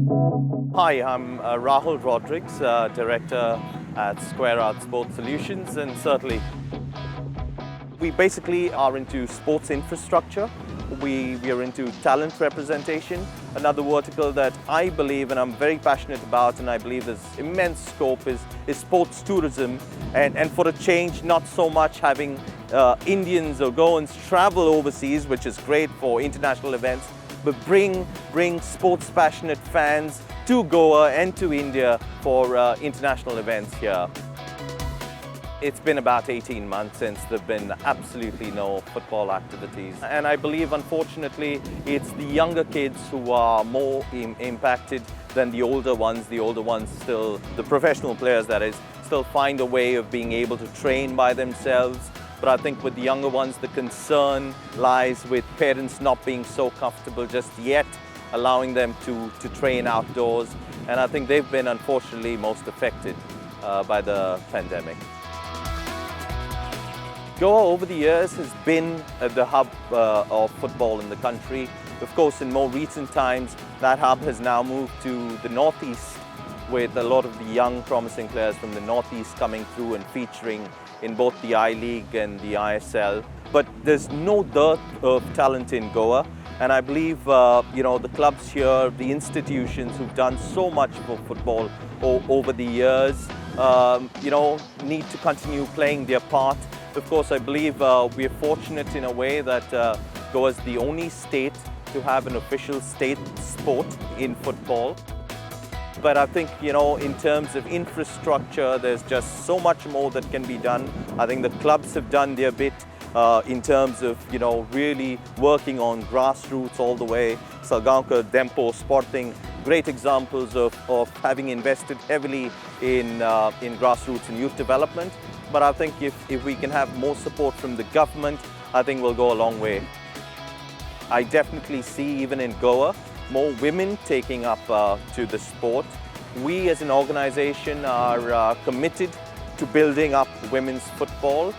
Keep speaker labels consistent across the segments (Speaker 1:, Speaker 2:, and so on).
Speaker 1: Hi, I'm Rahul Rodrigues, Director at Squareout Sports Solutions and Certely. We basically are into sports infrastructure. We are into talent representation. Another vertical that I believe and I'm very passionate about and I believe there's immense scope is sports tourism. And for a change, not so much having Indians or Goans travel overseas, which is great for international events, but bring sports passionate fans to Goa and to India for international events here. It's been about 18 months since there have been absolutely no football activities. And I believe, unfortunately, it's the younger kids who are more impacted than the older ones. The older ones still, the professional players that is, still find a way of being able to train by themselves. But I think with the younger ones, the concern lies with parents not being so comfortable just yet, allowing them to train outdoors. And I think they've been, unfortunately, most affected by the pandemic. Goa over the years has been the hub of football in the country. Of course, in more recent times, that hub has now moved to the northeast, with a lot of the young promising players from the northeast coming through and featuring in both the I-League and the ISL. But there's no dearth of talent in Goa. And I believe the clubs here, the institutions who've done so much for football over the years, need to continue playing their part. Of course, I believe we are fortunate in a way that Goa is the only state to have an official state sport in football. But I think, in terms of infrastructure, there's just so much more that can be done. I think the clubs have done their bit in terms of, really working on grassroots all the way. Salgaonkar, Dempo, Sporting, great examples of having invested heavily in grassroots and youth development. But I think if we can have more support from the government, I think we'll go a long way. I definitely see, even in Goa, more women taking up to the sport. We as an organization are committed to building up women's football.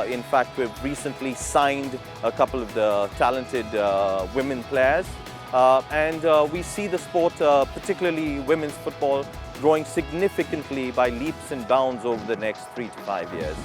Speaker 1: In fact, we've recently signed a couple of the talented women players. And we see the sport, particularly women's football, growing significantly by leaps and bounds over the next 3 to 5 years.